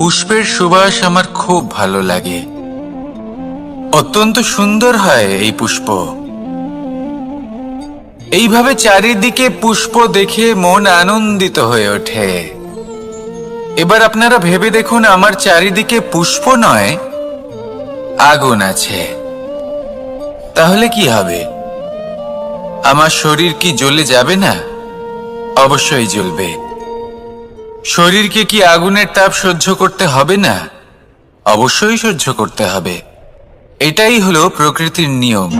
পুষ্পের সুবাস আমার খুব ভালো লাগে। অত্যন্ত সুন্দর হয় এই পুষ্প। এইভাবে চারিদিকে পুষ্প দেখে মন আনন্দিত হয়ে ওঠে। এবার আপনারা ভেবে দেখুন, আমার চারিদিকে পুষ্প নয়, আগুন আছে। তাহলে কি হবে? আমার শরীর কি জ্বলে যাবে না? অবশ্যই জ্বলবে। শরীরকে কি আগুনের তাপ সহ্য করতে হবে না? অবশ্যই সহ্য করতে হবে। এটাই হলো প্রকৃতির নিয়ম।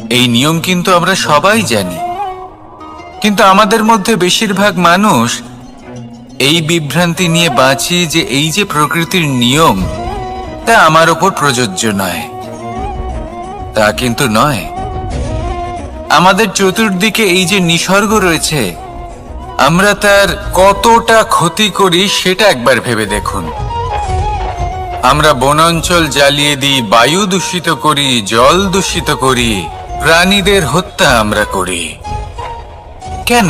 এই নিয়ম কিন্তু আমরা সবাই জানি, কিন্তু আমাদের মধ্যে বেশিরভাগ মানুষ এই বিভ্রান্তি নিয়ে বাঁচি যে এই যে প্রকৃতির নিয়ম তা আমার ওপর প্রযোজ্য নয়। তা কিন্তু নয়। আমাদের চতুর্দিকে এই যে নিসর্গ রয়েছে, আমরা তার কতটা ক্ষতি করি সেটা একবার ভেবে দেখুন। আমরা বনাঞ্চল জ্বালিয়ে দিই, বায়ু দূষিত করি, জল দূষিত করি, প্রাণীদের হত্যা আমরা করি। কেন?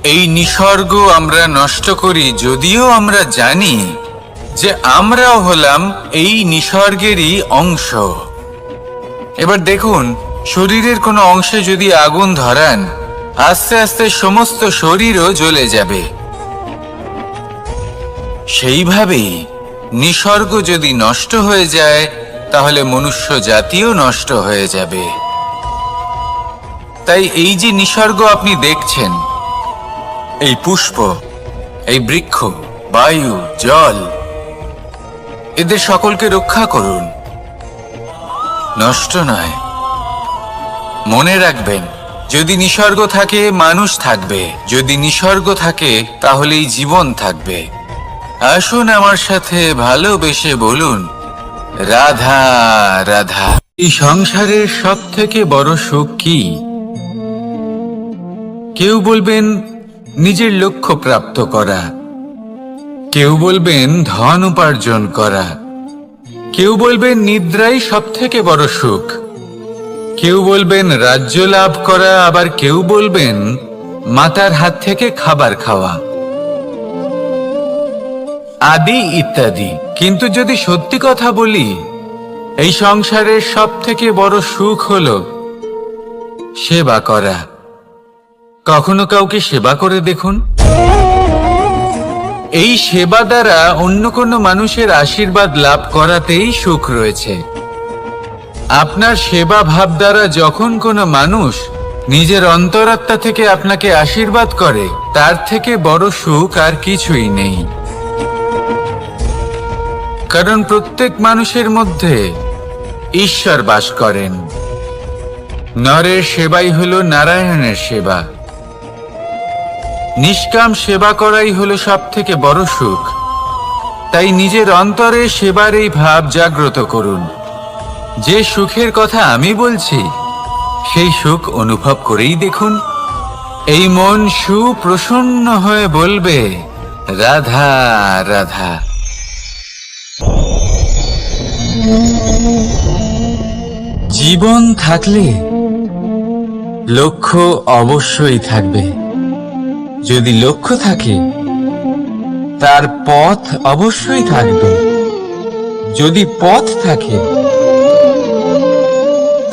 এই নিসর্গ আমরা নষ্ট করি, যদিও আমরা জানি যে আমরাও হলাম এই নিসর্গেরই অংশ। এবার দেখুন, শরীরের কোনো অংশে যদি আগুন ধরান, আস্তে আস্তে সমস্ত শরীরও জ্বলে যাবে। সেইভাবেই নিসর্গ যদি নষ্ট হয়ে যায়, তাহলে মনুষ্য জাতিও নষ্ট হয়ে যাবে। তাই এই যে নিসর্গ আপনি দেখছেন, এই পুষ্প, এই বৃক্ষ, বায়ু, জল, এদের সকলকে রক্ষা করুন, নষ্ট নয়। মনে রাখবেন, যদি নিসর্গ থাকে মানুষ থাকবে, যদি নিসর্গ থাকে তাহলেই জীবন থাকবে। আসুন আমার সাথে ভালোবেসে বলুন, রাধা রাধা। এই সংসারের সব থেকে বড় সুখ কি? কেউ বলবেন নিজের লক্ষ্য প্রাপ্ত করা, কেউ বলবেন ধন উপার্জন করা, কেউ বলবেন নিদ্রাই সব থেকে বড় সুখ, কেউ বলবেন রাজ্য লাভ করা, আবার কেউ বলবেন মাতার হাত থেকে খাবার খাওয়া, আদি ইত্যাদি। কিন্তু যদি সত্যি কথা বলি, এই সংসারের সব থেকে বড় সুখ হলো সেবা করা। কখনো কাউকে সেবা করে দেখুন। এই সেবা দ্বারা অন্য কোনো মানুষের আশীর্বাদ লাভ করাতেই সুখ রয়েছে। আপনার সেবা ভাব দ্বারা যখন কোনো মানুষ নিজের অন্তরাত্মা থেকে আপনাকে আশীর্বাদ করে, তার থেকে বড় সুখ আর কিছুই নেই। কারণ প্রত্যেক মানুষের মধ্যে ঈশ্বর বাস করেন। নরের সেবাই হলো নারায়ণের সেবা। নিষ্কাম সেবা করাই হলো সব থেকে বড় সুখ। তাই নিজের অন্তরে সেবার এই ভাব জাগ্রত করুন। যে সুখের কথা আমি বলছি, সেই সুখ অনুভব করেই দেখুন। এই মন সুপ্রসন্ন হয়ে বলবে, রাধা রাধা। জীবন থাকলে লক্ষ্য অবশ্যই থাকবে। যদি লক্ষ্য থাকে, তার পথ অবশ্যই থাকবে। যদি পথ থাকে,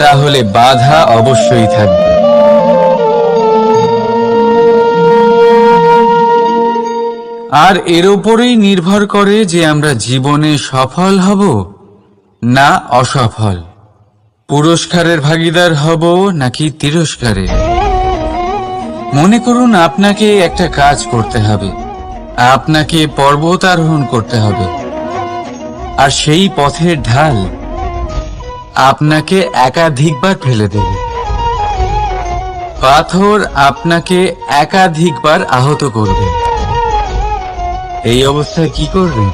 তাহলে বাধা অবশ্যই থাকবে। আর এর উপরেই নির্ভর করে যে আমরা জীবনে সফল হব না অসফল, পুরস্কারের ভাগীদার হব নাকি তিরস্কারের। মনে করুন, আপনাকে একটা কাজ করতে হবে, আপনাকে পর্বত আরোহণ করতে হবে, আর সেই পথের ঢাল আপনাকে একাধিকবার ফেলে দেবে। পাথর আপনাকে একাধিকবার আহত করবে। এই অবস্থায় কি করবে?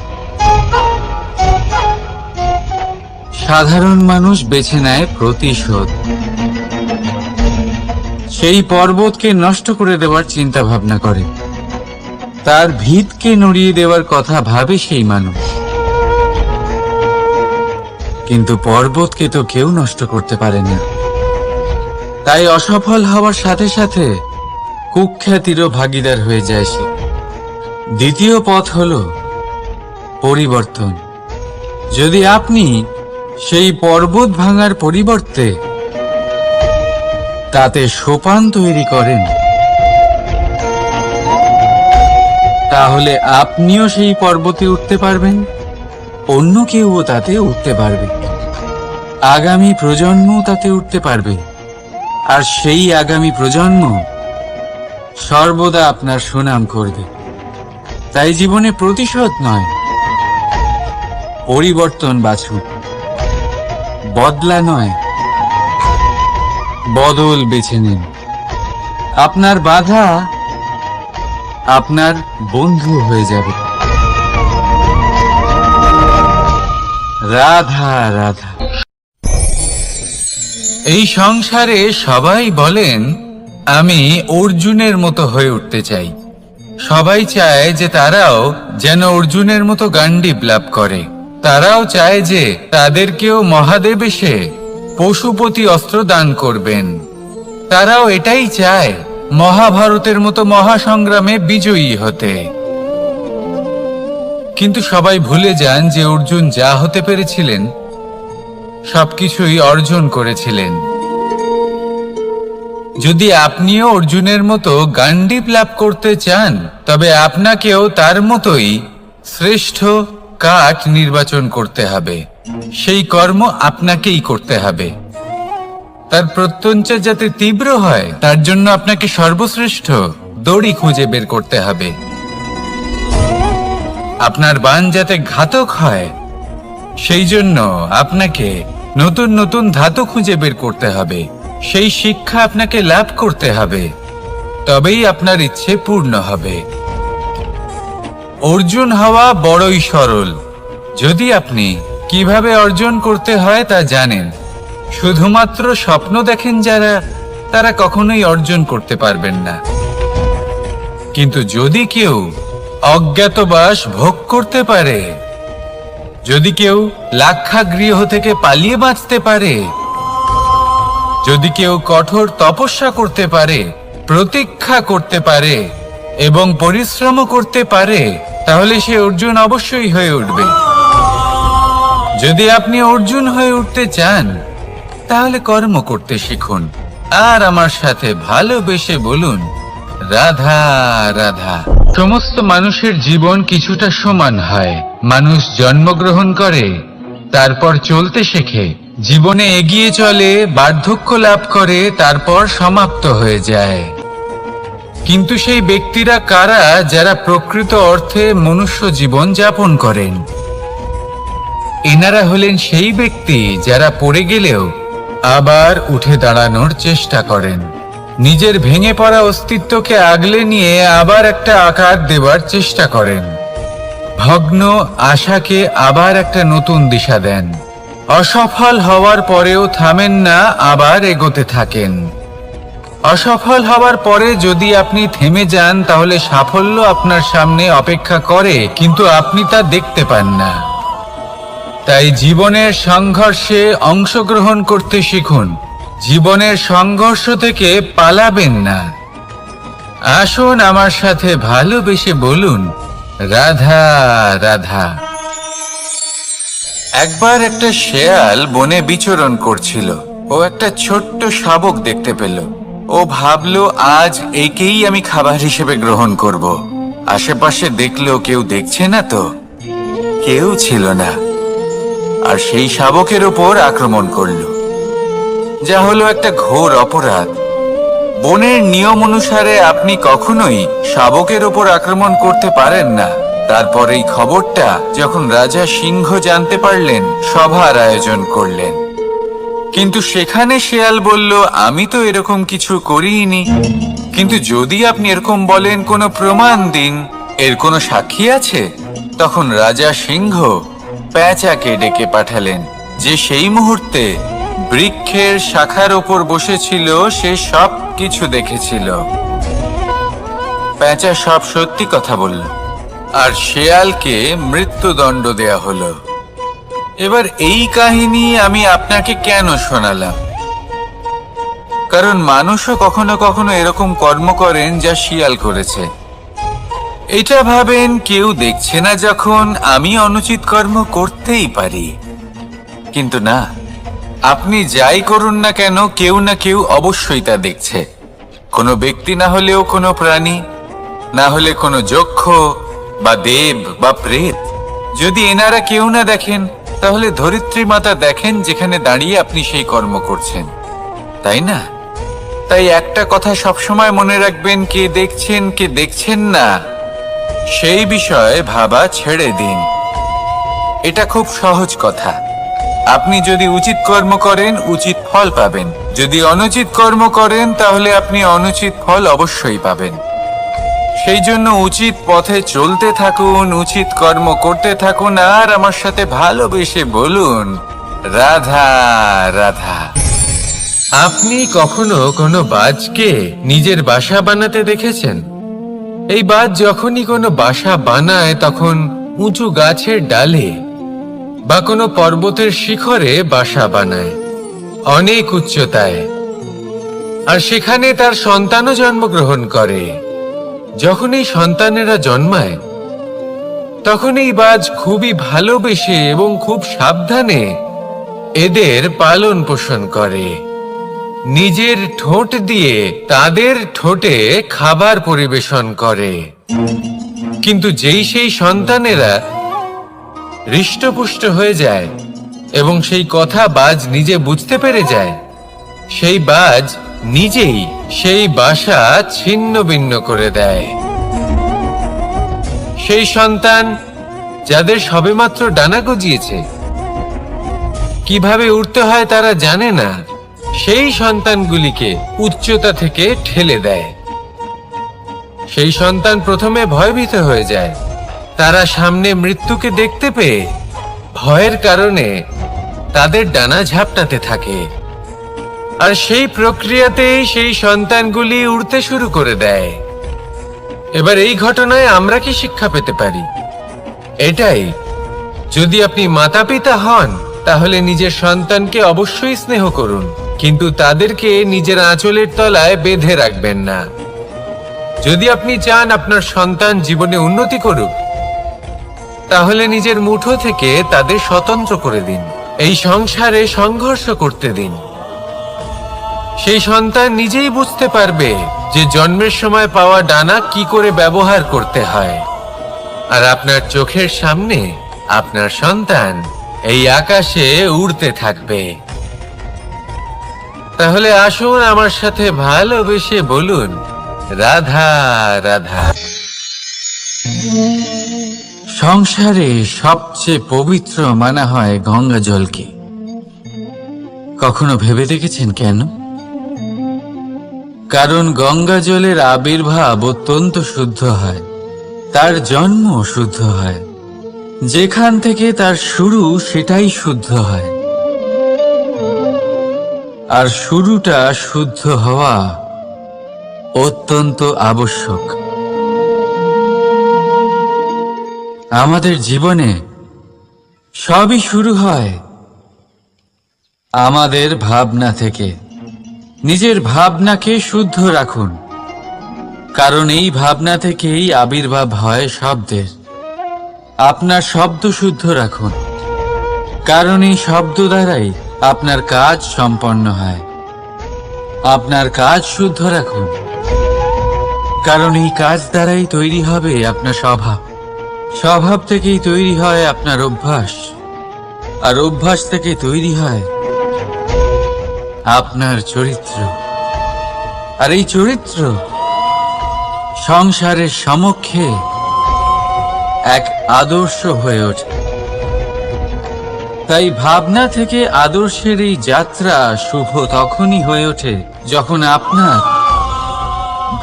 সাধারণ মানুষ বেছে নেয় প্রতিশোধ। সেই পর্বতকে নষ্ট করে দেওয়ার চিন্তা ভাবনা করে, তার ভিতকে নড়িয়ে দেওয়ার কথা ভাবে সেই মানুষ। কিন্তু পর্বতকে তো কেউ নষ্ট করতে পারে না। তাই অসফল হওয়ার সাথে সাথে কুখ্যাতিরও ভাগীদার হয়ে যায় সে। দ্বিতীয় পথ হলো পরিবর্তন। যদি আপনি সেই পর্বত ভাঙার পরিবর্তে তাতে সোপান তৈরি করেন, তাহলে আপনিও সেই পর্বতে উঠতে পারবেন, অন্য কেউও তাতে উঠতে পারবে, আগামী প্রজন্মও তাতে উঠতে পারবে, আর সেই আগামী প্রজন্ম সর্বদা আপনার সুনাম করবে। তাই জীবনে প্রতিশোধ নয়, পরিবর্তন বাছুন। বদলা নয়, বদল বেছে নিন। আপনার বাধা আপনার বন্ধু হয়ে যাবে। রাধা রাধা। এই সংসারে সবাই বলেন আমি অর্জুনের মতো হয়ে উঠতে চাই। সবাই চায় যে তারাও যেন অর্জুনের মতো গান্ডীব লাভ করে। তারাও চায় যে তাদেরকেও মহাদেব এসে পশুপতি অস্ত্র দান করবেন। তারাও এটাই চায় মহাভারতের মতো মহাসংগ্রামে বিজয়ী হতে। কিন্তু সবাই ভুলে যান যে অর্জুন যা হতে পেরেছিলেন সবকিছুই অর্জন করেছিলেন। যদি আপনিও অর্জুনের মতো গান্ডীব লাভ করতে চান, তবে আপনাকেও তার মতোই শ্রেষ্ঠ কাঠ নির্বাচন করতে হবে। সেই কর্ম আপনাকেই করতে হবে। তার প্রত্যঞ্চা যাতে তীব্র হয়, তার জন্য আপনাকে সর্বশ্রেষ্ঠ দড়ি খুঁজে বের করতে হবে। আপনার বাণ যাতে ঘাতক হয়, সেই জন্য আপনাকে নতুন নতুন ধাতু খুঁজে বের করতে হবে। সেই শিক্ষা আপনাকে লাভ করতে হবে, তবেই আপনার ইচ্ছে পূর্ণ হবে। অর্জুন হওয়া বড়ই সরল, যদি আপনি কিভাবে অর্জন করতে হয় তা জানেন। শুধুমাত্র স্বপ্ন দেখেন যারা, তারা কখনোই অর্জন করতে পারবেন না। কিন্তু যদি কেউ অজ্ঞাতবাস ভোগ করতে পারে, যদি কেউ লাক্ষাগৃহ থেকে পালিয়ে বাঁচতে পারে, যদি কেউ কঠোর তপস্যা করতে পারে, প্রতীক্ষা করতে পারে এবং পরিশ্রম করতে পারে, তাহলে সে অর্জুন অবশ্যই হয়ে উঠবে। যদি আপনি অর্জুন হয়ে উঠতে চান, তাহলে কর্ম করতে শিখুন আর আমার সাথে ভালোবেসে বলুন রাধা রাধা। সমস্ত মানুষের জীবন কিছুটা সমান হয়। মানুষ জন্মগ্রহণ করে, তারপর চলতে শেখে, জীবনে এগিয়ে চলে, বার্ধক্য লাভ করে, তারপর সমাপ্ত হয়ে যায়। কিন্তু সেই ব্যক্তিরা কারা যারা প্রকৃত অর্থে মনুষ্য জীবন যাপন করেন? এনারা হলেন সেই ব্যক্তি যারা পড়ে গেলেও আবার উঠে দাঁড়ানোর চেষ্টা করেন, নিজের ভেঙে পড়া অস্তিত্বকে আগলে নিয়ে আবার একটা আকার দেবার চেষ্টা করেন, ভগ্ন আশাকে আবার একটা নতুন দিশা দেন। অসফল হওয়ার পরেও থামেন না, আবার এগোতে থাকেন। অসফল হওয়ার পরে যদি আপনি থেমে যান, তাহলে সাফল্য আপনার সামনে অপেক্ষা করে, কিন্তু আপনি তা দেখতে পান না। তাই জীবনের সংঘর্ষে অংশগ্রহণ করতে শিখুন। জীবনের সংঘর্ষ থেকে পালাবেন না। আসুন আমার সাথে ভালোবেসে বলুন রাধা রাধা। একবার একটা শেয়াল বনে বিচরণ করছিল। ও একটা ছোট্ট শাবক দেখতে পেল। ও ভাবলো আজ একেই আমি খাবার হিসেবে গ্রহণ করব। আশেপাশে দেখলো কেউ দেখছে না তো, কেউ ছিল না, আর সেই শাবকের ওপর আক্রমণ করলো, যা হলো একটা ঘোর অপরাধ। বনের নিয়ম অনুসারে আপনি কখনোই শাবকের ওপর আক্রমণ করতে পারেন না। তারপর এই খবরটা যখন রাজা সিংহ জানতে পারলেন, সভার আয়োজন করলেন। কিন্তু সেখানে শেয়াল বলল, আমি তো এরকম কিছু করিনি। কিন্তু যদি আপনি এরকম বলেন, কোনো প্রমাণ দিন, এর কোনো সাক্ষী আছে? তখন রাজা সিংহ পেঁচাকে ডেকে পাঠালেন, যে সেই মুহূর্তে বৃক্ষের শাখার ওপর বসেছিল। সে সব কিছু দেখেছিল। পেঁচা সব সত্যি কথা বলল, আর শেয়ালকে মৃত্যুদণ্ড দেয়া হলো। এবার এই কাহিনী আমি আপনাকে কেন শোনালাম? কারণ মানুষও কখনো কখনো এরকম কর্ম করেন যা শিয়াল করেছে। এটা ভাবেন কেউ দেখছে না যখন আমি অনুচিত কর্ম করতেই পারি, কিন্তু না, আপনি যাই করুন না কেন কেউ না কেউ অবশ্যই তা দেখছে। কোনো ব্যক্তি না হলেও কোনো প্রাণী, না হলে কোনো যক্ষ বা দেব বা প্রেত। যদি এনারা কেউ না দেখেন, তাহলে ধরিত্রী মাতা দেখেন যেখানে দাঁড়িয়ে আপনি সেই কর্ম করছেন, তাই না? তাই একটা কথা সবসময় মনে রাখবেন, কে দেখছেন কে দেখছেন না সেই বিষয়ে ভাবা ছেড়ে দিন। এটা খুব সহজ কথা। আপনি যদি উচিত কর্ম করেন উচিত ফল পাবেন, যদি অনুচিত কর্ম করেন তাহলে আপনি অনুচিত ফল অবশ্যই পাবেন। সেই জন্য উচিত পথে চলতে থাকুন, উচিত কর্ম করতে থাকুন, আর আমার সাথে ভালোবেসে বলুন, রাধা রাধা। আপনি কখনো কোনো বাজকে নিজের বাসা বানাতে দেখেছেন? এই বাজ যখনই কোনো বাসা বানায় তখন উঁচু গাছের ডালে বা কোনো পর্বতের শিখরে বাসা বানায়, অনেক উচ্চতায়, আর সেখানে তার সন্তানও জন্মগ্রহণ করে। যখন এই সন্তানেরা জন্মায় তখন এই বাজ খুবই ভালোবেসে এবং খুব সাবধানে এদের পালন পোষণ করে। নিজের ঠোঁট দিয়ে তাদের ঠোঁটে খাবার পরিবেশন করে। কিন্তু যেই সেই সন্তানেরা হৃষ্টপুষ্ট হয়ে যায় এবং সেই কথা বাজ নিজে বুঝতে পেরে যায়, সেই বাজ নিজেই সেই বাসা ছিন্ন ভিন্ন করে দেয়। সেই সন্তান যাদের সবেমাত্র ডানা গজিয়েছে, কিভাবে উড়তে হয় তারা জানে না, সেই সন্তানগুলিকে উচ্চতা থেকে ঠেলে দেয়। সেই সন্তান প্রথমে ভয়ভীত হয়ে যায়। তারা সামনে মৃত্যুকে দেখতে পেয়ে ভয়ের কারণে তাদের ডানা ঝাপটাতে থাকে, আর সেই প্রক্রিয়াতেই সেই সন্তানগুলি উড়তে শুরু করে দেয়। এবার এই ঘটনায় আমরা কি শিক্ষা পেতে পারি? এটাই, যদি আপনি মাতা পিতা হন তাহলে নিজের সন্তানকে অবশ্যই স্নেহ করুন, কিন্তু তাদেরকে নিজের আঁচলের তলায় বেঁধে রাখবেন না। যদি আপনি চান আপনার সন্তান জীবনে উন্নতি করুক, তাহলে নিজের মুঠো থেকে তাদের স্বতন্ত্র করে দিন, এই সংসারে সংঘর্ষ করতে দিন। সেই সন্তান নিজেই বুঝতে পারবে যে জন্মের সময় পাওয়া ডানা কি করে ব্যবহার করতে হয়। আর আপনার চোখের সামনে আপনার সন্তান এই আকাশে উড়তে থাকবে। তাহলে আসুন আমার সাথে ভালোবেসে বলুন, রাধা রাধা। সংসারে সবচেয়ে পবিত্র মানা হয় গঙ্গা জলকে। কখনো ভেবে দেখেছেন কেন? কারণ গঙ্গা জলের আবির্ভাব অত্যন্ত শুদ্ধ হয়, তার জন্ম শুদ্ধ হয়, যেখান থেকে তার শুরু সেটাই শুদ্ধ হয়। আর শুরুটা শুদ্ধ হওয়া অত্যন্ত আবশ্যক। আমাদের জীবনে সবই শুরু হয় আমাদের ভাবনা থেকে। নিজের ভাবনাকে শুদ্ধ রাখুন, কারণ এই ভাবনা থেকেই আবির্ভাব হয় শব্দের। আপনার শব্দ শুদ্ধ রাখুন, কারণ এই শব্দ দ্বারাই আপনার কাজ সম্পন্ন হয়। আপনার কাজ শুদ্ধ রাখুন, কারণ এই কাজ দ্বারাই তৈরি হবে আপনার স্বভাব। স্বভাব থেকেই তৈরি হয় আপনার অভ্যাস, আর অভ্যাস থেকে তৈরি হয় আপনার চরিত্র। আর এই চরিত্র সংসারের সমক্ষে এক আদর্শ হয়ে ওঠে। তাই ভাবনা থেকে আদর্শের এই যাত্রা শুভ তখনই হয়ে ওঠে যখন আপনার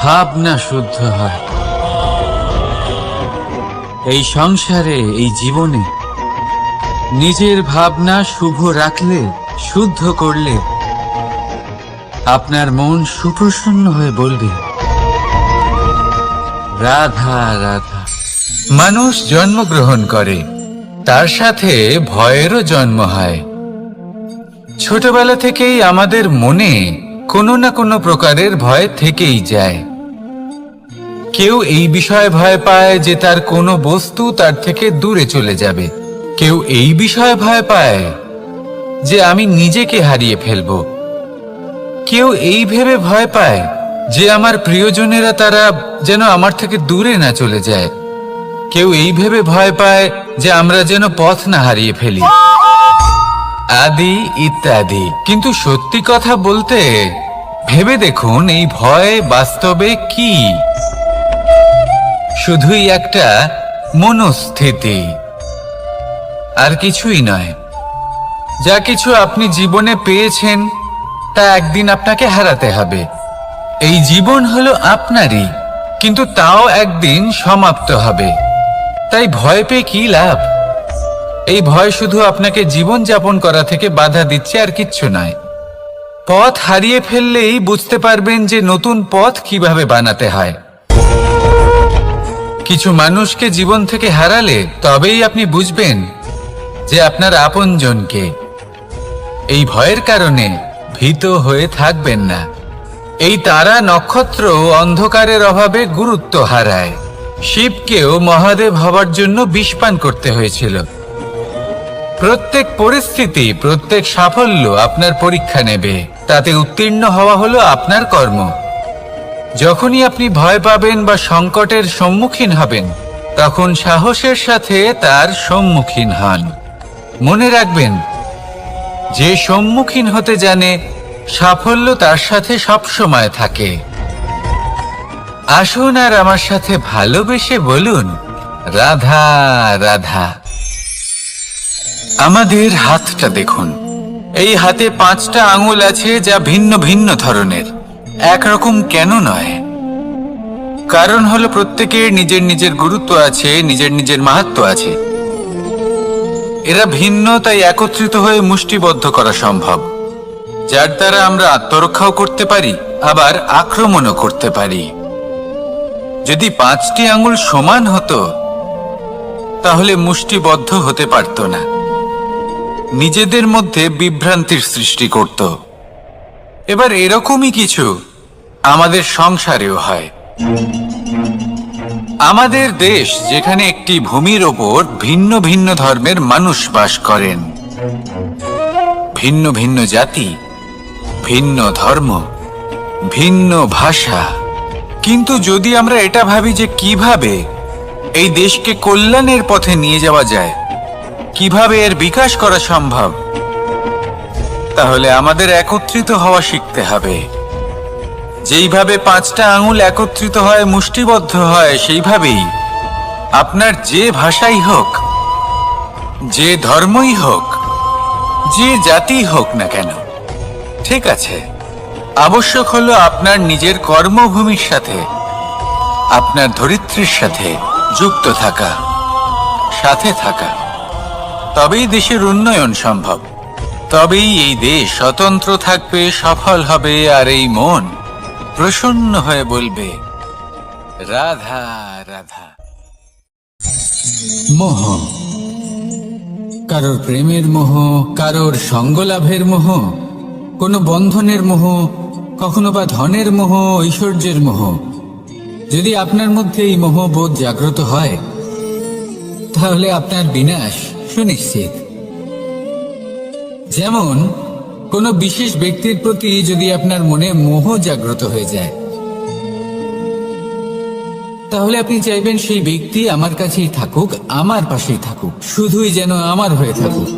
ভাবনা শুদ্ধ হয়। এই সংসারে, এই জীবনে নিজের ভাবনা শুভ রাখলে, শুদ্ধ করলে আপনার মন সুপ্রসন্ন হয়ে বলবে, রাধা রাধা। মানুষ জন্মগ্রহণ করে, তার সাথে ভয়েরও জন্ম হয়। ছোটবেলা থেকেই আমাদের মনে কোনো না কোনো প্রকারের ভয় থেকেই যায়। কেউ এই বিষয়ে ভয় পায় যে তার কোনো বস্তু তার থেকে দূরে চলে যাবে। কেউ এই বিষয়ে ভয় পায় যে আমি নিজেকে হারিয়ে ফেলব। কেউ এই ভেবে ভয় পায় যে আমার প্রিয়জনেরা তারা যেন আমার থেকে দূরে না চলে যায়। কেউ এই ভেবে ভয় পায় যে আমরা যেন পথ না হারিয়ে ফেলি, আদি ইত্যাদি। কিন্তু সত্যি কথা বলতে, ভেবে দেখুন এই ভয় বাস্তবে কি? শুধুই একটা মনস্থিতি, আর কিছুই নয়। যা কিছু আপনি জীবনে পেয়েছেন তা একদিন আপনাকে হারাতে হবে। এই জীবন হলো আপনারই, কিন্তু তাও একদিন সমাপ্ত হবে। তাই ভয় পেয়ে কি লাভ? এই ভয় শুধু আপনাকে জীবন যাপন করা থেকে বাধা দিচ্ছে, আর কিচ্ছু নয়। পথ হারিয়ে ফেললেই বুঝতে পারবেন যে নতুন পথ কিভাবে বানাতে হয়। কিছু মানুষকে জীবন থেকে হারালে তবেই আপনি বুঝবেন যে আপনার আপনজনকে। এই ভয়ের কারণে ভীত হয়ে থাকবেন না। এই তারা নক্ষত্র অন্ধকারের অভাবে গুরুত্ব হারায়। শিবকেও মহাদেব হবার জন্য বিষপান করতে হয়েছিল। প্রত্যেক পরিস্থিতি, প্রত্যেক সাফল্য আপনার পরীক্ষা নেবে। তাতে উত্তীর্ণ হওয়া হলো আপনার কর্ম। যখনই আপনি ভয় পাবেন বা সংকটের সম্মুখীন হবেন, তখন সাহসের সাথে তার সম্মুখীন হন। মনে রাখবেন, যে সম্মুখীন হতে জানে, সাফল্য তার সাথে সবসময় থাকে। আসুন আর আমার সাথে ভালোবেসে বলুন, রাধা রাধা। আমাদের হাতটা দেখুন। এই হাতে 5টা আঙুল আছে, যা ভিন্ন ভিন্ন ধরনের। একরকম কেন নয়? কারণ হলো প্রত্যেকের নিজের নিজের গুরুত্ব আছে, নিজের নিজের মাহাত্ম্য আছে। এরা ভিন্ন, তাই একত্রিত হয়ে মুষ্টিবদ্ধ করা সম্ভব, যার দ্বারা আমরা আত্মরক্ষাও করতে পারি, আবার আক্রমণও করতে পারি। যদি 5টি আঙুল সমান হতো, তাহলে মুষ্টিবদ্ধ হতে পারত না, নিজেদের মধ্যে বিভ্রান্তির সৃষ্টি করত। এবার এরকমই কিছু আমাদের সংসারেও হয়। আমাদের দেশ, যেখানে একটি ভূমির ওপর ভিন্ন ভিন্ন ধর্মের মানুষ বাস করেন, ভিন্ন ভিন্ন জাতি, ভিন্ন ধর্ম, ভিন্ন ভাষা। কিন্তু যদি আমরা এটা ভাবি যে কিভাবে এই দেশকে কল্যাণের পথে নিয়ে যাওয়া যায়, কিভাবে এর বিকাশ করা সম্ভব, তাহলে আমাদের একত্রিত হওয়া শিখতে হবে। যেইভাবে 5টা আঙুল একত্রিত হয়, মুষ্টিবদ্ধ হয়, সেইভাবেই আপনার যে ভাষাই হোক, যে ধর্মই হোক, যে জাতি হোক না কেন, ঠিক আছে, আবশ্যক হলো আপনার নিজের কর্মভূমির সাথে, আপনার ধরিত্রীর সাথে যুক্ত থাকা, সাথে থাকা। তবেই দেশের উন্নয়ন সম্ভব। তবেই এই দেশ স্বতন্ত্র থাকবে, সফল হবে, আর এই মন প্রসন্ন হয়ে বলবে, রাধা রাধা। মোহ, কারোর প্রেমের মোহ, কারোর সঙ্গলাভের মোহ, কোনো বন্ধনের মোহ, কখনো বা ধনের মোহ, ঐশ্বর্যের মোহ। যদি আপনার মধ্যে এই মোহবোধ জাগ্রত হয়, তাহলে আপনার বিনাশ সুনিশ্চিত। যেমন কোনো বিশেষ ব্যক্তির প্রতি যদি আপনার মনে মোহ জাগ্রত হয়ে যায়, তাহলে আপনি চাইবেন সেই ব্যক্তি আমার কাছেই থাকুক, আমার পাশেই থাকুক, শুধুই যেন আমার হয়ে থাকুক।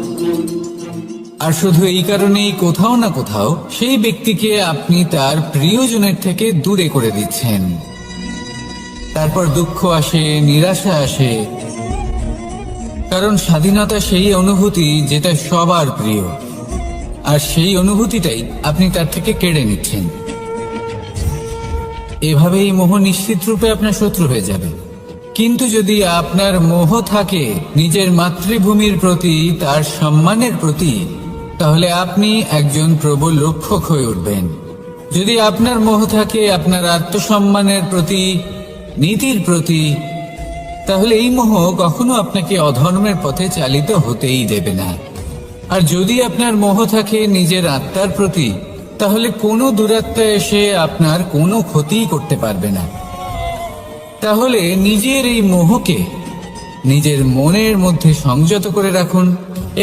আর শুধু এই কারণেই কোথাও না কোথাও সেই ব্যক্তিকে আপনি তার প্রিয়জনের থেকে দূরে করে দিচ্ছেন। তারপর দুঃখ আসে, নিরাশা আসে, কারণ স্বাধীনতা সেই অনুভূতি যেটা সবার প্রিয়, আর সেই অনুভূতিটাই আপনি তার থেকে কেড়ে নিচ্ছেন। এভাবেই মোহ নিশ্চিত রূপে আপনার শত্রু হয়ে যাবে। কিন্তু যদি আপনার মোহ থাকে নিজের মাতৃভূমির প্রতি, তার সম্মানের প্রতি, তাহলে আপনি একজন প্রবল রক্ষক হয়ে উঠবেন। যদি আপনার মোহ থাকে আপনার আত্মসম্মানের প্রতি, নীতির প্রতি, তাহলে এই মোহ কখনো আপনাকে অধর্মের পথে চালিত হতেই দেবে না। আর যদি আপনার মোহ থাকে নিজের আত্মার প্রতি, তাহলে কোনো দুরাত্মা এসে আপনার কোনো ক্ষতিই করতে পারবে না। তাহলে নিজের এই মোহকে নিজের মনের মধ্যে সংযত করে রাখুন,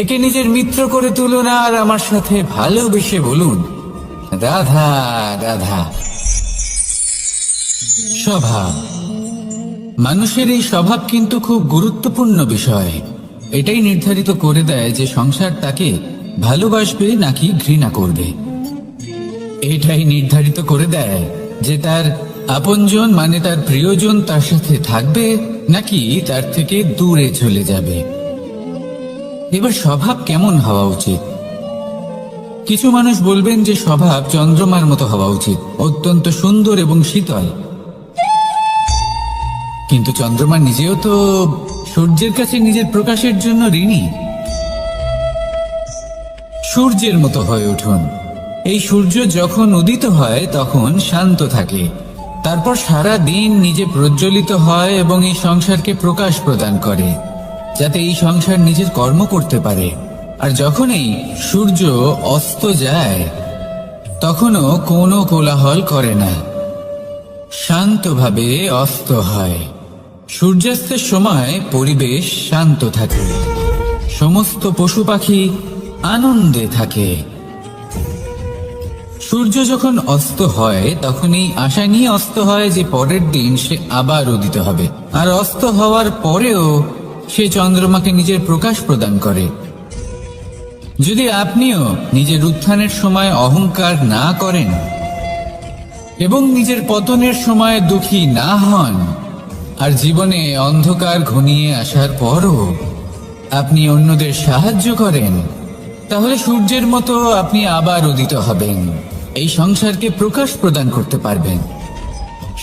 একে নিজের মিত্র করে তুলুন আর আমার সাথে ভালোবেসে বলুন, রাধা রাধা। স্বভাব, মানুষের এই স্বভাব কিন্তু খুব গুরুত্বপূর্ণ বিষয়। এটাই নির্ধারিত করে দেয় যে সংসার তাকে ভালোবাসবে নাকি ঘৃণা করবে। এটাই নির্ধারিত করে দেয় যে তার আপনজন মানে তার প্রিয়জন তার সাথে থাকবে নাকি তার থেকে দূরে চলে যাবে। এবার স্বভাব কেমন হওয়া উচিত? কিছু মানুষ বলবেন যে স্বভাব চন্দ্রমার মতো হওয়া উচিত, অত্যন্ত সুন্দর এবং শীতল। কিন্তু চন্দ্রমা নিজেও তো সূর্যের কাছে নিজের প্রকাশের জন্য ঋণী। সূর্যের মতো হয়ে উঠুন। এই সূর্য যখন উদিত হয় তখন শান্ত থাকে, তারপর সারা দিন নিজে প্রজ্বলিত হয় এবং এই সংসারকে প্রকাশ প্রদান করে, যাতে এই সংসার নিজের কর্ম করতে পারে। আর যখন এই সূর্য অস্ত যায় তখনও কোনো কোলাহল করে না, শান্তভাবে অস্ত হয়। সূর্যাস্তের সময় পরিবেশ শান্ত থাকে, সমস্ত পশু পাখি আনন্দে থাকে। সূর্য যখন অস্ত হয় তখন এই আশা নিয়ে অস্ত হয় যে পরের দিন সে আবার উদিত হবে, আর অস্ত হওয়ার পরেও সে চন্দ্রমাকে নিজের প্রকাশ প্রদান করে। যদি আপনিও নিজের উত্থানের সময় অহংকার না করেন এবং নিজের পতনের সময় দুঃখী না হন, আর জীবনে অন্ধকার ঘনিয়ে আসার পরও আপনি অন্যদের সাহায্য করেন, তাহলে সূর্যের মতো আপনি আবার উদিত হবেন, এই সংসারকে প্রকাশ প্রদান করতে পারবেন,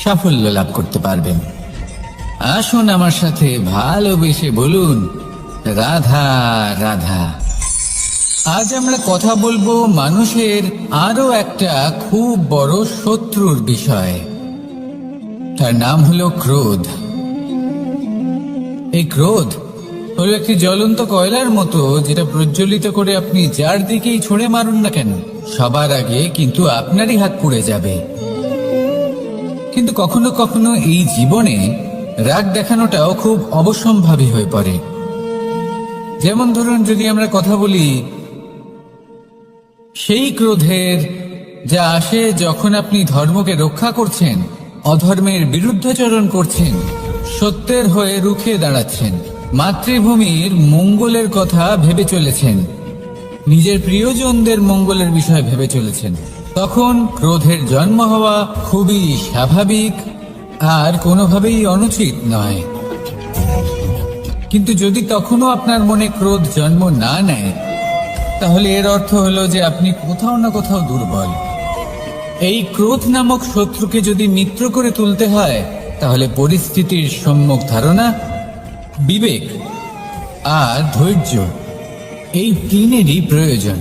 সাফল্য লাভ করতে পারবেন। আসুন আমার সাথে ভালোবেসে বলুন, রাধা রাধা। আজ আমরা কথা বলবো মানুষের আরো একটা খুব বড় শত্রুর বিষয়। তার নাম হলো ক্রোধ। এই ক্রোধ হলো একটি জ্বলন্ত কয়লার মতো, যেটা প্রজ্বলিত করে আপনি যার দিকেই ছুঁড়ে মারুন না কেন সবার আগে কিন্তু আপনারই হাত পুড়ে যাবে। কিন্তু কখনো কখনো এই জীবনে রাগ দেখানোটাও খুব অবশ্যম্ভাবী হয়ে পড়ে। যেমন ধরুন, যদি আমরা কথা বলি সেই ক্রোধের যা আসে যখন আপনি ধর্মকে রক্ষা করছেন, অধর্মের বিরুদ্ধাচরণ করছেন, সত্যের হয়ে রুখে দাঁড়াচ্ছেন, মাতৃভূমির মঙ্গলের কথা ভেবে চলেছেন, নিজের প্রিয়জনদের মঙ্গলের বিষয় ভেবে চলেছেন, তখন ক্রোধের জন্ম হওয়া খুবই স্বাভাবিক আর কোনোভাবেই অনুচিত নয়। কিন্তু যদি তখনও আপনার মনে ক্রোধ জন্ম না নেয়, তাহলে এর অর্থ হলো যে আপনি কোথাও না কোথাও দুর্বল। এই ক্রোধ নামক শত্রুকে যদি মিত্র করে তুলতে হয়, তাহলে পরিস্থিতির সম্যক ধারণা, বিবেক আর ধৈর্য, এই তিনেরই প্রয়োজন।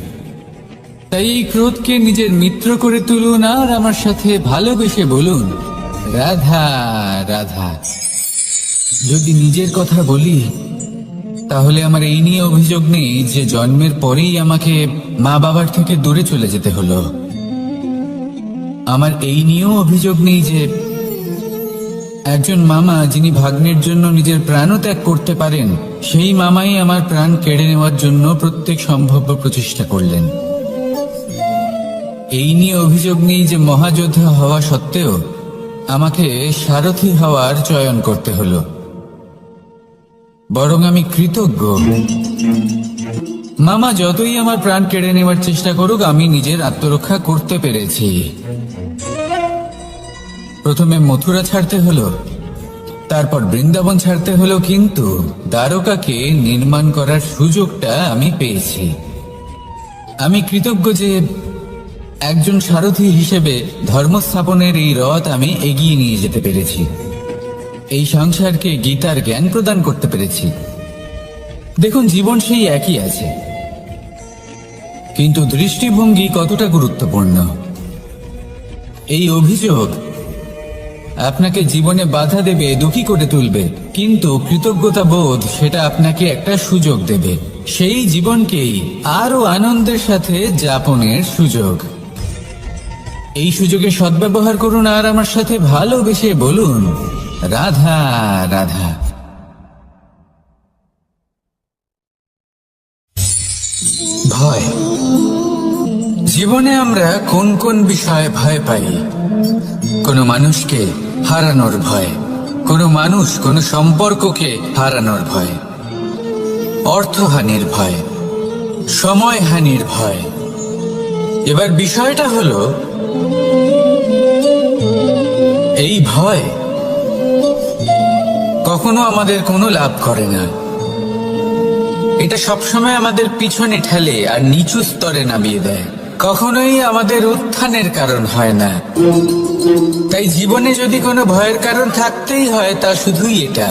তাই এই ক্রোধকে নিজের মিত্র করে তুলুন আর আমার সাথে ভালোবেসে বলুন, রাধা রাধা। যদি নিজের কথা বলি, তাহলে আমার এই নিয়ে অভিযোগ নেই যে জন্মের পরেই আমাকে মা বাবার থেকে দূরে চলে যেতে হলো। আমার এই নিয়েও অভিযোগ নেই যে একজন মামা যিনি ভাগ্নের জন্য নিজের প্রাণও ত্যাগ করতে পারেন, সেই মামাই আমার প্রাণ কেড়ে নেওয়ার জন্য প্রত্যেক সম্ভাব্য প্রচেষ্টা করলেন। এই নিয়ে অভিযোগ নেই যে মহাযোদ্ধা হওয়া সত্ত্বেও আমাকে সারথি হওয়ার চয়ন করতে হলো। বরং আমি কৃতজ্ঞ। মামা যতই আমার প্রাণ কেড়ে নেওয়ার চেষ্টা করুক, আমি নিজের আত্মরক্ষা করতে পেরেছি। প্রথমে মথুরা ছাড়তে হলো, তারপর বৃন্দাবন ছাড়তে হলো, কিন্তু দ্বারকাকে নির্মাণ করার সুযোগটা আমি পেয়েছি। আমি কৃতজ্ঞ যে একজন সারথি হিসেবে ধর্মস্থাপনের এই রথ আমি এগিয়ে নিয়ে যেতে পেরেছি, এই সংসারকে গীতার জ্ঞান প্রদান করতে পেরেছি। দেখুন, জীবন সেই একই আছে, কিন্তু দৃষ্টিভঙ্গি কতটা গুরুত্বপূর্ণ। এই অভিযোগ আপনাকে জীবনে বাধা দেবে, দুঃখী করে তুলবে, কিন্তু কৃতজ্ঞতা বোধ সেটা আপনাকে একটা সুযোগ দেবে, সেই জীবনকেই আরো আনন্দের সাথে যাপনের সুযোগ। এই সুযোগে সদ্ব্যবহার করুন আর আমার সাথে ভালোবেসে বলুন, রাধা রাধা। ভয়। জীবনে আমরা কোন কোন বিষয়ে ভয় পাই? কোনো মানুষকে হারানোর ভয়, কোনো মানুষ কোনো সম্পর্ককে হারানোর ভয়, অর্থহানির ভয়, সময়হানির ভয়। এবার বিষয়টা হলো, এই ভয় কখনো আমাদের কোনো লাভ করে না। এটা সবসময় আমাদের পিছনে ঠেলে আর নিচু স্তরে নামিয়ে দেয়, কখনোই আমাদের উত্থানের কারণ হয় না। তাই জীবনে যদি কোনো ভয়ের কারণ থাকতেই হয়, তা শুধুই এটা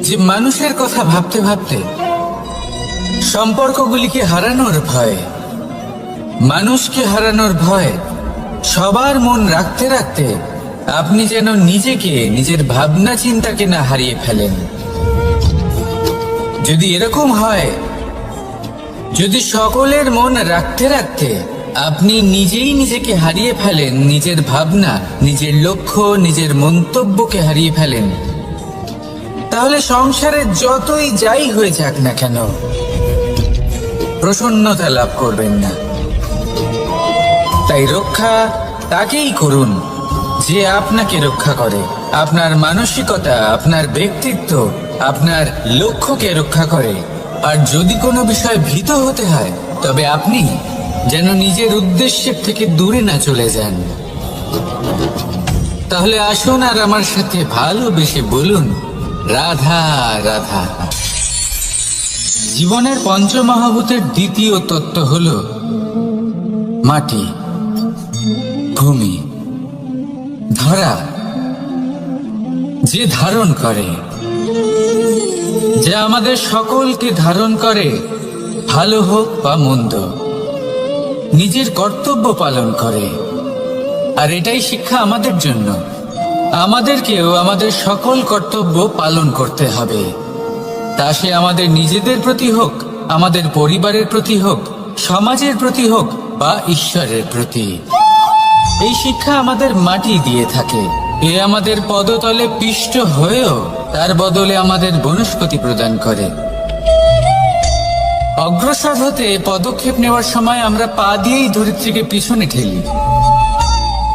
যে মানুষের কথা ভাবতে ভাবতে সম্পর্কগুলিকে হারানোর ভয়, মানুষকে হারানোর ভয়, সবার মন রাখতে রাখতে আপনি যেন নিজেকে, নিজের ভাবনা চিন্তাকে না হারিয়ে ফেলেন। যদি এরকম হয়, যদি সকলের মন রাখতে রাখতে আপনি নিজেই নিজেকে হারিয়ে ফেলেন, নিজের ভাবনা, নিজের লক্ষ্য, নিজের মন্তব্যকে হারিয়ে ফেলেন, তাহলে সংসারে যতই যাই হয়ে যাক না কেন, প্রসন্নতা লাভ করবেন না। তাই রক্ষা তাকেই করুন যে আপনাকে রক্ষা করে, আপনার মানসিকতা, আপনার ব্যক্তিত্ব, আপনার লক্ষ্যকে রক্ষা করে। আর যদি কোনো বিষয় ভীত হতে হয়, তবে আপনি যেন নিজের উদ্দেশ্যের থেকে দূরে না চলে যান। তাহলে আসুন আর আমার সাথে ভালোবেসে বলুন, রাধা রাধা। জীবনের পঞ্চমহাভূতের দ্বিতীয় তত্ত্ব হল মাটি, ভূমি, ধরা, যে ধারণ করে, যা আমাদের সকলকে ধারণ করে, ভালো হোক বা মন্দ, নিজের কর্তব্য পালন করে। আর এটাই শিক্ষা আমাদের জন্য। আমাদেরকেও আমাদের সকল কর্তব্য পালন করতে হবে, তা সে আমাদের নিজেদের প্রতি হোক, আমাদের পরিবারের প্রতি হোক, সমাজের প্রতি হোক বা ঈশ্বরের প্রতি। এই শিক্ষা আমাদের মাটি দিয়ে থাকে। এ আমাদের পদতলে পিষ্ট হয়েও তার বদলে আমাদের বনস্পতি প্রদান করে। অগ্রসর হতে পদক্ষেপ নেওয়ার সময় আমরা পা দিয়েই ধরিত্রীকে পিছনে ঠেলি,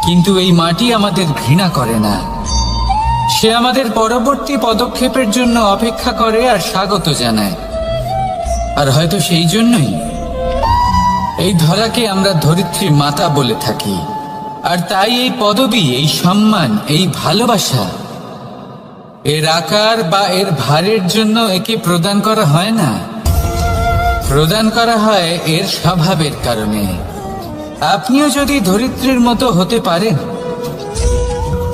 কিন্তু এই মাটি আমাদের ঘৃণা করে না। সে আমাদের পরবর্তী পদক্ষেপের জন্য অপেক্ষা করে আর স্বাগত জানায়। আর হয়তো সেই জন্যই এই ধরাকে আমরা ধরিত্রী মাতা বলে থাকি। আর তাই এই পদবী, এই সম্মান, এই ভালোবাসা, এর আকার বা এর ভারের জন্য একে প্রদান করা হয় না, প্রদান করা হয় এর স্বভাবের কারণে। আপনিও যদি ধরিত্রীর মতো হতে পারেন,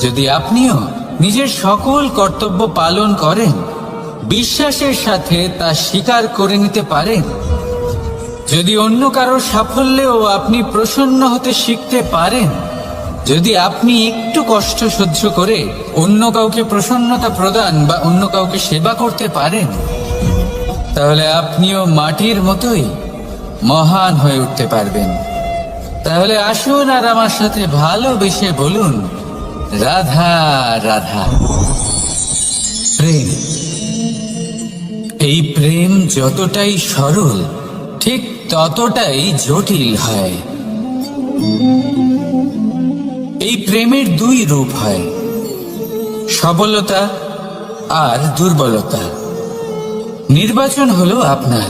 যদি আপনিও নিজের সকল কর্তব্য পালন করেন, বিশ্বাসের সাথে তা স্বীকার করে নিতে পারেন, যদি অন্য কারোর সাফল্যেও আপনি প্রসন্ন হতে শিখতে পারেন, যদি আপনি একটু কষ্ট সহ্য করে অন্য কাউকে প্রসন্নতা প্রদান বা অন্য কাউকে সেবা করতে পারেন, তাহলে আপনিও মাটির মতোই মহান হয়ে উঠতে পারবেন। তাহলে আসুন আর আমার সাথে ভালোবেসে বলুন, রাধা রাধা। প্রেম, এই প্রেম যতটাই সরল, ঠিক ততটাই জটিল হয়। এই প্রেমের দুই রূপ হয়, সবলতা আর দুর্বলতা। নির্বাচন হলো আপনার।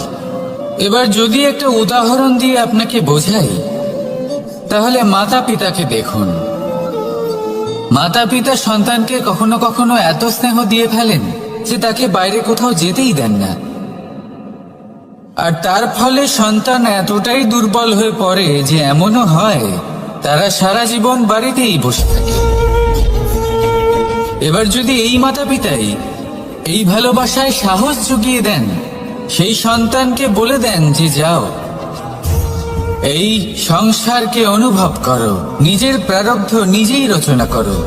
এবার যদি একটা উদাহরণ দিয়ে আপনাকে বোঝাই, তাহলে মাতা পিতাকে দেখুন। মাতা পিতা সন্তানকে কখনো কখনো এত স্নেহ দিয়ে ফেলেন যে তাকে বাইরে কোথাও যেতেই দেন না। আর তার ফলে সন্তান এতটাই দুর্বল হয়ে পড়ে যে এমনও হয় তারা সারা জীবন বাড়িতেই বসে থাকে। এবার যদি এই মাতা পিতাই এই ভালোবাসায় সাহস জুগিয়ে দেন, সেই সন্তানকে বলে দেন যে যাও, এই সংসারকে অনুভব করো, নিজের প্রারব্ধ নিজেই রচনা করো,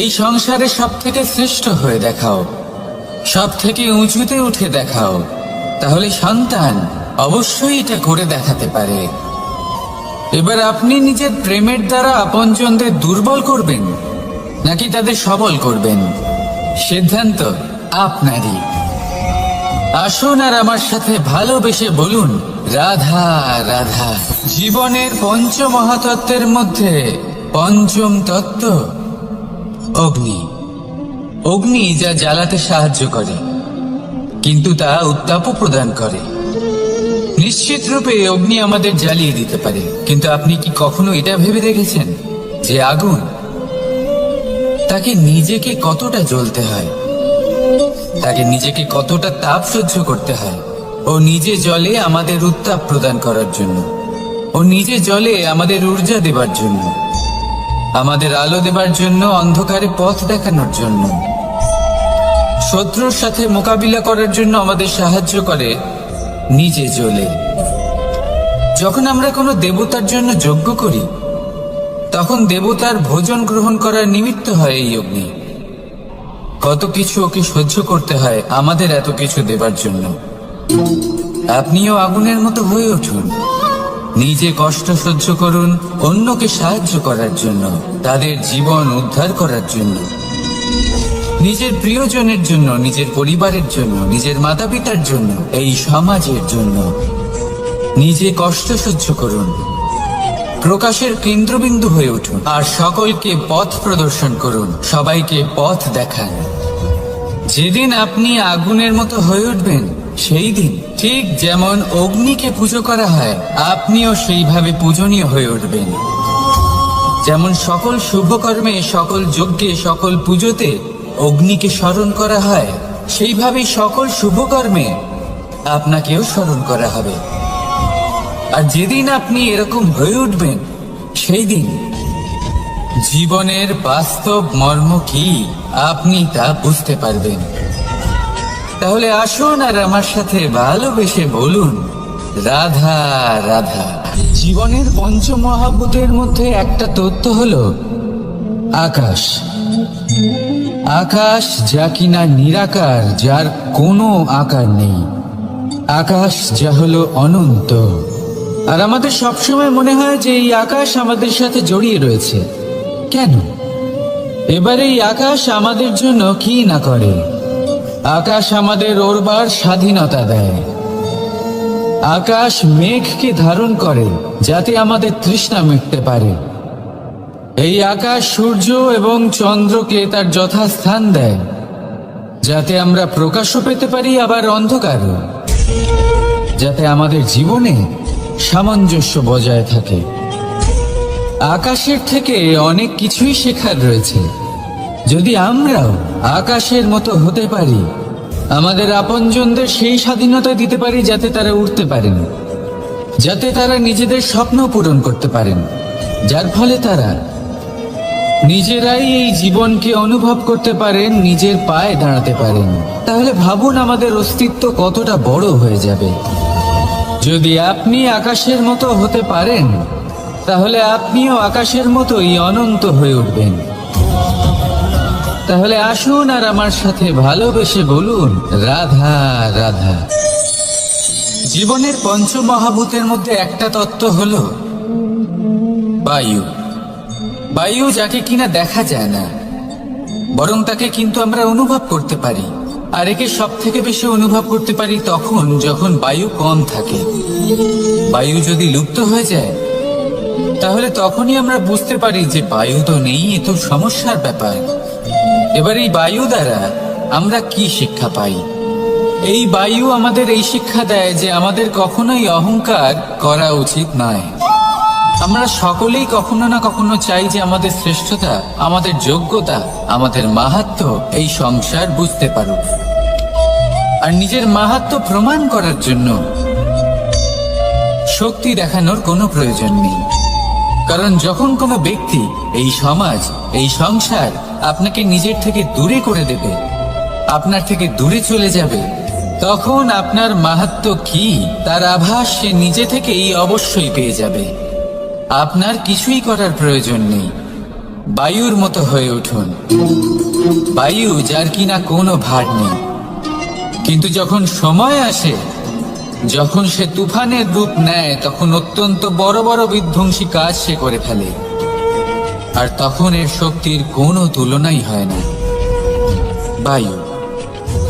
এই সংসারে সব থেকে শ্রেষ্ঠ হয়ে দেখাও, সব থেকে উঁচুতে উঠে দেখাও, তাহলে সন্তান অবশ্যই এটা করে দেখাতে পারে। এবার আপনি নিজের প্রেমের দ্বারা আপনজনদের দুর্বল করবেন, নাকি তাদের সবল করবেন, সিদ্ধান্ত আপনারই। আসুন আর আমার সাথে ভালোবেসে বলুন, রাধা রাধা। জীবনের পঞ্চমহাতত্ত্বের মধ্যে পঞ্চম তত্ত্ব অগ্নি। অগ্নি যা জ্বালাতে সাহায্য করে, কিন্তু তা উত্তাপও প্রদান করে। নিশ্চিত রূপে অগ্নি আমাদের জ্বালিয়ে দিতে পারে, কিন্তু আপনি কি কখনো এটা ভেবে দেখেছেন যে আগুন, তাকে নিজেকে কতটা জ্বলতে হয়, তাকে নিজেকে কতটা তাপ সহ্য করতে হয়? ও নিজে জ্বলে আমাদের উত্তাপ প্রদান করার জন্য, ও নিজে জ্বলে আমাদের ঊর্জা দেবার জন্য, আমাদের আলো দেবার জন্য, অন্ধকারে পথ দেখানোর জন্য, শত্রুর সাথে মোকাবিলা করার জন্য আমাদের সাহায্য করে, নিজে জ্বলে। যখন আমরা কোনো দেবতার জন্য যজ্ঞ করি, তখন দেবতার ভোজন গ্রহণ করার নিমিত্ত হয় এই অগ্নি। কত কিছু ওকে সহ্য করতে হয় আমাদের এত কিছু দেবার জন্য। আপনিও আগুনের মতো হয়ে উঠুন, নিজে কষ্ট সহ্য করুন অন্যকে সাহায্য করার জন্য, তাদের জীবন উদ্ধার করার জন্য, নিজের প্রিয়জনের জন্য, নিজের পরিবারের জন্য, নিজের মাতা পিতার জন্য, এই সমাজের জন্য। নিজে কষ্ট সহ্য করুন, প্রকাশের কেন্দ্রবিন্দু হয়ে উঠুন, আর সকলকে পথ প্রদর্শন করুন, সবাইকে পথ দেখান। যেদিন আপনি আগুনের মতো হয়ে উঠবেন, সেই দিন ঠিক যেমন অগ্নিকে পুজো করা হয়, আপনিও সেইভাবে পূজনীয় হয়ে উঠবেন। যেমন সকল শুভকর্মে, সকল যজ্ঞে, সকল পুজোতে অগ্নিকে স্মরণ করা হয়, সেইভাবেই সকল শুভকর্মে আপনাকেও স্মরণ করা হবে। আর যেদিন আপনি এরকম হয়ে উঠবেন, সেই দিন জীবনের বাস্তব মর্ম কি আপনি তা বুঝতে পারবেন। তাহলে আসুন আর আমার সাথে ভালোবেসে বলুন, রাধা রাধা। জীবনের পঞ্চমহাভূতের মধ্যে একটা তত্ত্ব হলো আকাশ। আকাশ যা কিনা নিরাকার, যার কোনো আকার নেই। আকাশ যা হলো অনন্ত। আর আমাদের সবসময় মনে হয় যে এই আকাশ আমাদের সাথে জড়িয়ে রয়েছে। কেন? এবার এই আকাশ আমাদের জন্য কি না করে। আকাশ আমাদের ওড়বার স্বাধীনতা দেয়। আকাশ মেঘকে ধারণ করে যাতে আমাদের তৃষ্ণা মিটতে পারে। এই আকাশ সূর্য এবং চন্দ্রকে তার যথাস্থান দেয়, যাতে আমরা প্রকাশও পেতে পারি, আবার অন্ধকারও, যাতে আমাদের জীবনে সামঞ্জস্য বজায় থাকে। আকাশের থেকে অনেক কিছুই শেখার রয়েছে। যদি আমরাও আকাশের মতো হতে পারি, আমাদের আপনজনদের সেই স্বাধীনতা দিতে পারি যাতে তারা উড়তে পারেন, যাতে তারা নিজেদের স্বপ্ন পূরণ করতে পারেন, যার ফলে তারা নিজেরাই এই জীবনকে অনুভব করতে পারেন, নিজের পায়ে দাঁড়াতে পারেন, তাহলে ভাবুন আমাদের অস্তিত্ব কতটা বড় হয়ে যাবে। যদি আপনি আকাশের মতো হতে পারেন, তাহলে আপনিও আকাশের মতোই অনন্ত হয়ে উঠবেন। তাহলে আসুন আর আমার সাথে ভালোবেসে বলুন, রাধা রাধা। জীবনের পঞ্চমহাভূতের মধ্যে একটা তত্ত্ব হলো বায়ু। বায়ু যাকে কিনা দেখা যায় না, বরং তাকে কিন্তু আমরা অনুভব করতে পারি। আর একে সব থেকে বেশি অনুভব করতে পারি তখন যখন বায়ু কম থাকে। বায়ু যদি লুপ্ত হয়ে যায়, তাহলে তখনই আমরা বুঝতে পারি যে বায়ু তো নেই, এ তো সমস্যার ব্যাপার। এবার এই বায়ু দ্বারা আমরা কি শিক্ষা পাই? এই বায়ু আমাদের এই শিক্ষা দেয় যে আমাদের কখনোই অহংকার করা উচিত নয়। আমরা সকলেই কখনো না কখনো চাই যে আমাদের শ্রেষ্ঠতা, আমাদের যোগ্যতা, আমাদের মাহাত্ম্য এই সংসার বুঝতে পারুক। আর নিজের মাহাত্ম্য প্রমাণ করার জন্য শক্তি দেখানোর কোনো প্রয়োজন নেই। কারণ যখন কোনো ব্যক্তি, এই সমাজ, এই সংসার আপনাকে নিজের থেকে দূরে করে দেবে, আপনার থেকে দূরে চলে যাবে, তখন আপনার মাহাত্ম্য কি তার আভাস সে নিজে থেকেই অবশ্যই পেয়ে যাবে। আপনার কিছুই করার প্রয়োজন নেই। বায়ুর মতো হয়ে উঠুন। বায়ু যার কিনা কোনো ভার নেই, কিন্তু যখন সময় আসে, যখন সে তুফানের রূপ নেয়, তখন অত্যন্ত বড় বড় বিধ্বংসী কাজ সে করে ফেলে। আর তখন এর শক্তির কোনো তুলনাই হয় না। বায়ু,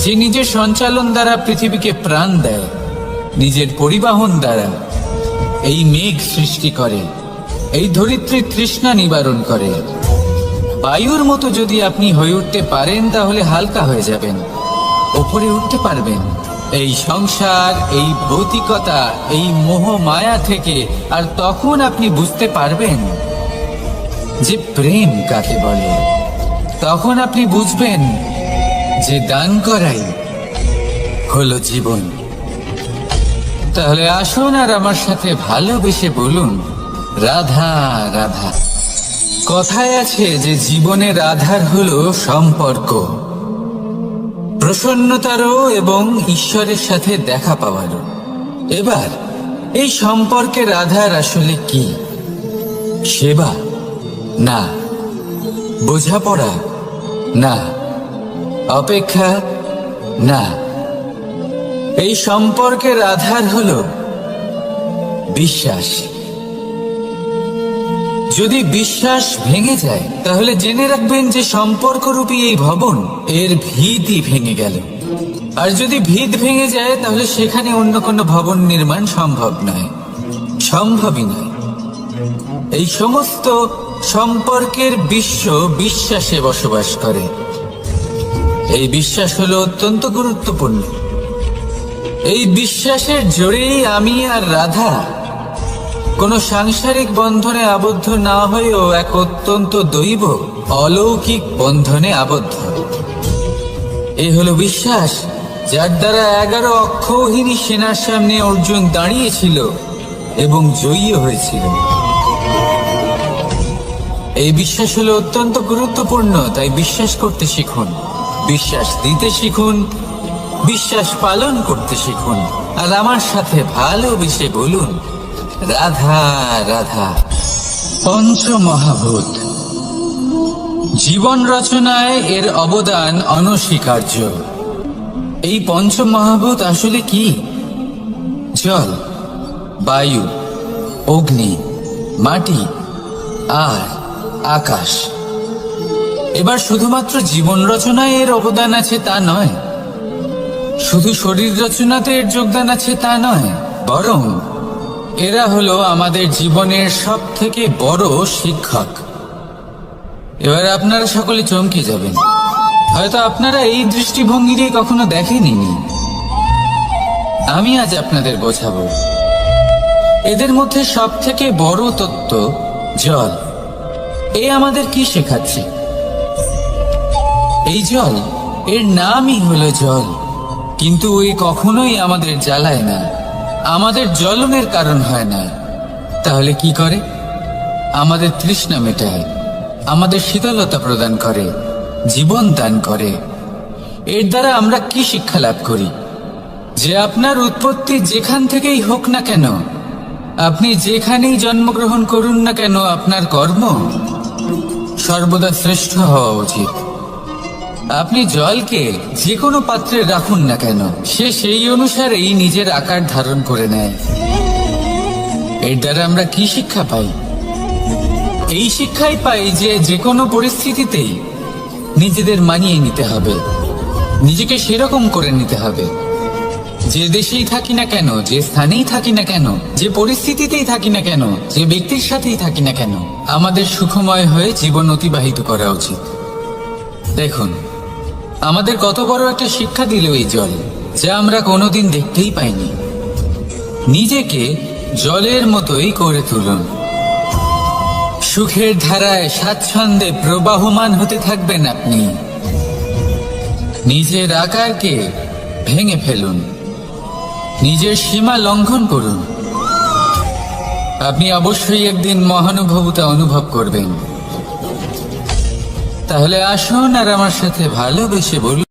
যে নিজের সঞ্চালন দ্বারা পৃথিবীকে প্রাণ দেয়, নিজের পরিবহন দ্বারা এই মেঘ সৃষ্টি করে, এই ধরিত্রীর তৃষ্ণা নিবারণ করে। বায়ুর মতো যদি আপনি হয়ে উঠতে পারেন তাহলে হালকা হয়ে যাবেন, ওপরে উঠতে পারবেন এই সংসার, এই ভৌতিকতা, এই মোহ মায়া থেকে। আর তখন আপনি বুঝতে পারবেন যে প্রেম কাকে বলে। তখন আপনি বুঝবেন যে দান করাই হলো জীবন। তাহলে আসুন আর আমার সাথে ভালোবেসে বলুন, রাধা রাধা। কথায় আছে যে জীবনের আধার হলো সম্পর্ক, প্রসন্নতারও এবং ঈশ্বরের সাথে দেখা পাওয়ারও। এবার এই সম্পর্কের আধার আসলে কি? সেবা? না। বোঝাপড়া? না। অপেক্ষা? না। এই সম্পর্কের আধার হলো বিশ্বাস। যদি বিশ্বাস ভেঙে যায় তাহলে জেনে রাখবেন যে সম্পর্করূপী এই ভবন, এর ভিতই ভেঙে গেল। আর যদি ভিত ভেঙে যায় তাহলে সেখানে অন্য কোনো ভবন নির্মাণ সম্ভব নয়, সম্ভবই নয়। এই সমস্ত সম্পর্কের বিশ্ব বিশ্বাসে বসবাস করে। এই বিশ্বাস হলো অত্যন্ত গুরুত্বপূর্ণ। এই বিশ্বাসের জোরেই আমি আর রাধা কোনো সাংসারিক বন্ধনে আবদ্ধ না হয়েও এক অত্যন্ত দৈব অলৌকিক বন্ধনে আবদ্ধ। এই হলো বিশ্বাস, যার দ্বারা 11 অক্ষৌহিনী সেনার সামনে অর্জুন দাঁড়িয়েছিল এবং জয়ী হয়েছিল। এই বিশ্বাস হলো অত্যন্ত গুরুত্বপূর্ণ। তাই বিশ্বাস করতে শিখুন, বিশ্বাস দিতে শিখুন, বিশ্বাস পালন করতে শিখুন। আর আমার সাথে ভালোবেসে বলুন, রাধা রাধা। পঞ্চমহাভূত, জীবন রচনায় এর অবদান অনস্বীকার্য। এই পঞ্চমহাভূত আসলে কি? জল, বায়ু, অগ্নি, মাটি আর আকাশ। এবার শুধুমাত্র জীবন রচনায় এর অবদান আছে তা নয়, শুধু শরীর রচনাতে এর যোগদান আছে তা নয়, বরং এরা হলো আমাদের জীবনের সব থেকে বড় শিক্ষক। এবার আপনারা সকলে চমকে যাবেন, হয়তো আপনারা এই দৃষ্টিভঙ্গি দিয়ে কখনো দেখেননি। আমি আজ আপনাদের বোঝাবো। এদের মধ্যে সব থেকে বড় তত্ত্ব জল। এ আমাদের কি শেখাচ্ছে? এই জল, এর নামই হলো জল, কিন্তু এ কখনোই আমাদের জ্বালায় না, আমাদের জ্বলনের কারণ হয় না। তাহলে কি করে? আমাদের তৃষ্ণা মেটায়, আমাদের শীতলতা প্রদান করে, জীবন দান করে। এর দ্বারা আমরা কি শিক্ষা লাভ করি? যে আপনার উৎপত্তি যেখান থেকেই হোক না কেন, আপনি যেখানেই জন্মগ্রহণ করুন না কেন, আপনার কর্ম সর্বদা শ্রেষ্ঠ হওয়া উচিত। আপনি জলকে যে কোনো পাত্রে রাখুন না কেন, সে সেই অনুসারেই নিজের আকার ধারণ করে নেয়। এর দ্বারা আমরা কি শিক্ষা পাই? এই শিক্ষাই পাই যে যে কোনো পরিস্থিতিতেই নিজেদের মানিয়ে নিতে হবে, নিজেকে সেরকম করে নিতে হবে। যে দেশেই থাকি না কেন, যে স্থানেই থাকি না কেন, যে পরিস্থিতিতেই থাকি না কেন, যে ব্যক্তির সাথেই থাকি না কেন, আমাদের সুখময় হয়ে জীবন অতিবাহিত করা উচিত। দেখুন, আমাদের কত বড় একটা শিক্ষা দিল এই জল, যা আমরা কোনোদিন দেখতেই পাইনি। নিজেকে জলের মতোই করে তুলুন। সুখের ধারায় স্বাচ্ছন্দ্যে প্রবাহমান হতে থাকবেন আপনি। নিজের আকারকে ভেঙে ফেলুন, নিজের সীমা লঙ্ঘন করুন। আপনি অবশ্যই একদিন মহানুভবতা অনুভব করবেন। তাহলে আসুন আর আমার সাথে ভালোবেসে বলুন,